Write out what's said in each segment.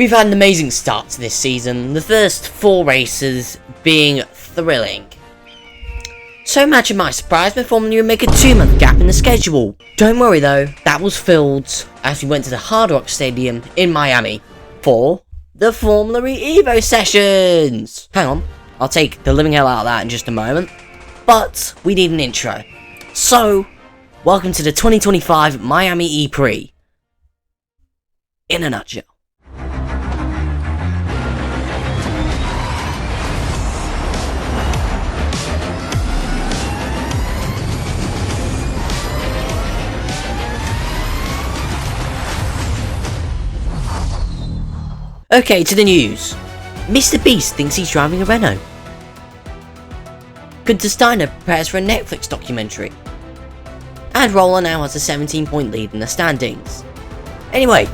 We've had an amazing start to this season, the first 4 races being thrilling. So imagine my surprise when Formula E would make a 2-month gap in the schedule. Don't worry though, that was filled as we went to the Hard Rock Stadium in Miami for the Formula E Evo sessions. Hang on, I'll take the living hell out of that in just a moment. But we need an intro. So, welcome to the 2025 Miami E Prix. In a nutshell. Okay, to the news. MrBeast thinks he's driving a Renault. Gunther Steiner prepares for a Netflix documentary. And Roller now has a 17-point lead in the standings. Anyway,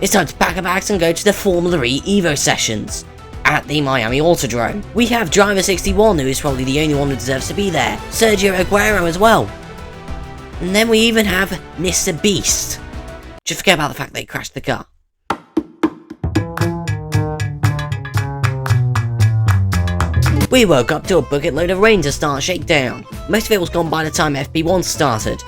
it's time to pack our bags and go to the Formula E Evo sessions at the Miami Autodrome. We have Driver 61, who is probably the only one who deserves to be there. Sergio Aguero as well. And then we even have MrBeast. Just forget about the fact that he crashed the car. We woke up to a bucket load of rain to start shakedown. Most of it was gone by the time FP1 started.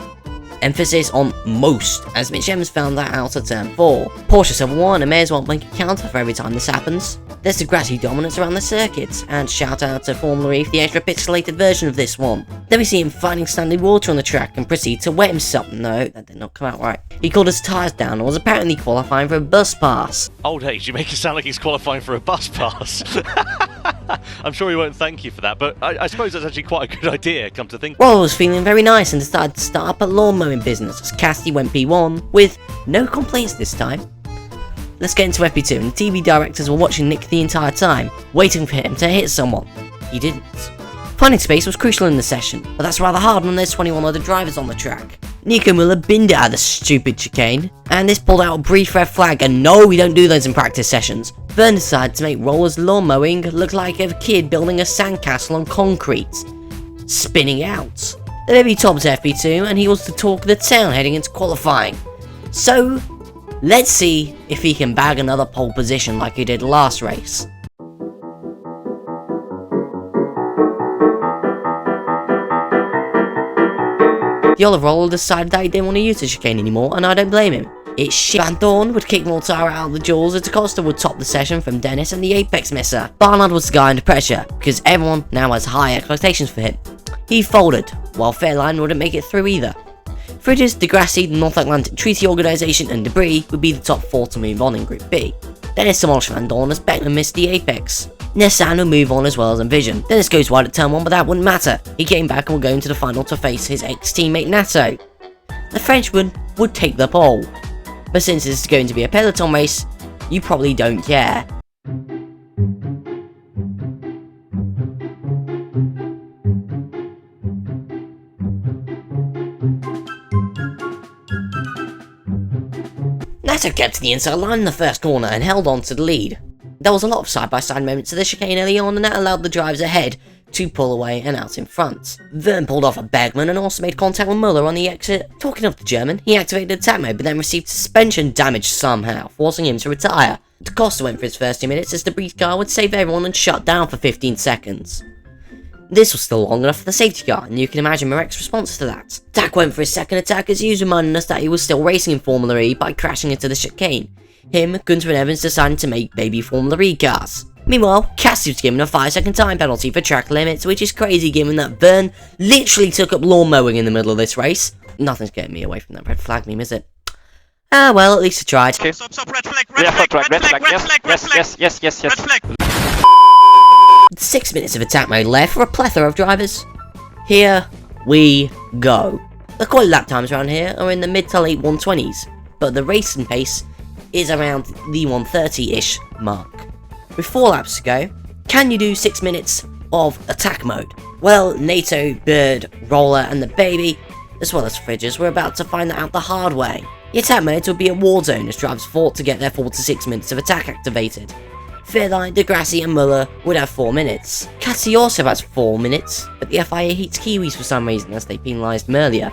Emphasis on most, as Mitch Evans found that out at turn 4. Porsche Civil 1 and may as well blink a counter for every time this happens. There's the grassy dominance around the circuit, and shout out to Formula E for the extra pixelated version of this one. Then we see him finding standing water on the track and proceed to wet himself. No, that did not come out right. He called his tyres down and was apparently qualifying for a bus pass. Old age, you make it sound like he's qualifying for a bus pass. I'm sure he won't thank you for that, but I suppose that's actually quite a good idea, come to think. Roll was feeling very nice and decided to start up a lawn mowing business as Cassidy went P1 with no complaints this time. Let's get into FP2, and the TV directors were watching Nick the entire time, waiting for him to hit someone. He didn't. Finding space was crucial in the session, but that's rather hard when there's 21 other drivers on the track. Nico Muller binned out of the stupid chicane, and this pulled out a brief red flag, and no, we don't do those in practice sessions. Vern decided to make Roller's lawn mowing look like a kid building a sandcastle on concrete, spinning out. The baby tops FP2, and he was the talk of the town heading into qualifying. So, let's see if he can bag another pole position like he did last race. The Olive Roller decided that he didn't want to use the chicane anymore, and I don't blame him. It's shit. Van Dorn would kick Mortara out of the jaws, as DaCosta would top the session from Dennis and the Apex misser. Barnard was the guy under pressure, because everyone now has high expectations for him. He folded, while Fairline wouldn't make it through either. Fridges, Degrassi, the North Atlantic Treaty Organisation and Debris would be the top 4 to move on in Group B. Dennis demolished Van Dorn as Beckman missed the Apex. Nissan will move on as well as Envision. Dennis goes wide at turn 1, but that wouldn't matter. He came back and will go into the final to face his ex-teammate Nato. The Frenchman would take the pole. But since this is going to be a peloton race, you probably don't care. Nato kept to the inside line in the first corner and held on to the lead. There was a lot of side-by-side moments to the chicane early on, and that allowed the drivers ahead to pull away and out in front. Vern pulled off a Bergman and also made contact with Muller on the exit. Talking of the German, he activated attack mode but then received suspension damage somehow, forcing him to retire. DaCosta went for his first 2 minutes as the Breeze car would save everyone and shut down for 15 seconds. This was still long enough for the safety car, and you can imagine Marek's response to that. Dak went for his second attack as he was reminding us that he was still racing in Formula E by crashing into the chicane. Him, Gunther and Evans decided to make baby Formula E cars. Meanwhile, Cassidy was given a 5-second time penalty for track limits, which is crazy given that Vern literally took up lawn mowing in the middle of this race. Nothing's getting me away from that red flag meme, is it? Ah well, at least I tried. Okay. Stop, red flag, red flag, yes. Red flag. 6 minutes of attack mode left for a plethora of drivers. Here we go. The quality lap times around here are in the mid to late 120s, but the racing pace is around the 130-ish mark. With 4 laps to go, can you do 6 minutes of attack mode? Well, NATO, Bird, Roller and the baby, as well as Fridges, were about to find that out the hard way. The attack mode would be a war zone as drivers fought to get their 4 to 6 minutes of attack activated. Fairline, Degrassi and Muller would have 4 minutes. Cassie also has 4 minutes, but the FIA hates Kiwis for some reason as they penalised him earlier.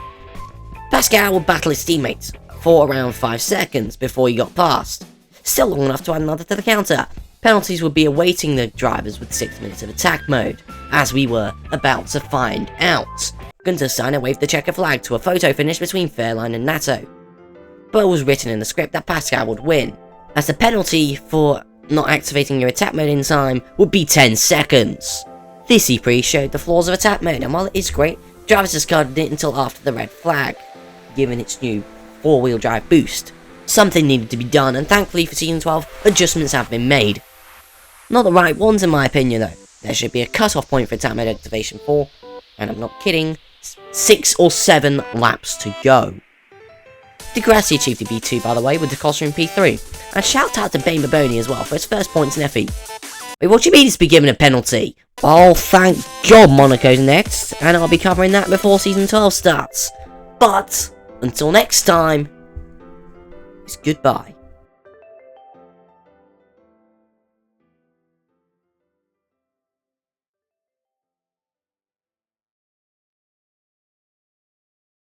Pascal would battle his teammates for around 5 seconds before he got past. still long enough to add another to the counter. Penalties would be awaiting the drivers with 6 minutes of attack mode, as we were about to find out. Gunter Steiner waved the checker flag to a photo finish between Fairline and Natto. But it was written in the script that Pascal would win, as the penalty for not activating your attack mode in time would be 10 seconds. This E Prix showed the flaws of attack mode, and while it is great, drivers discarded it until after the red flag, given its new 4-wheel drive boost. Something needed to be done, and thankfully for Season 12, adjustments have been made. Not the right ones in my opinion though. There should be a cut-off point for attack mode activation for, and I'm not kidding, 6 or 7 laps to go. Degrassi achieved a B2 by the way with the costume P3, and shout out to Bane Baboni as well for his first points in FE. Wait, what do you mean it's been given a penalty? Oh, thank God Monaco's next, and I'll be covering that before Season 12 starts. But, until next time, it's goodbye.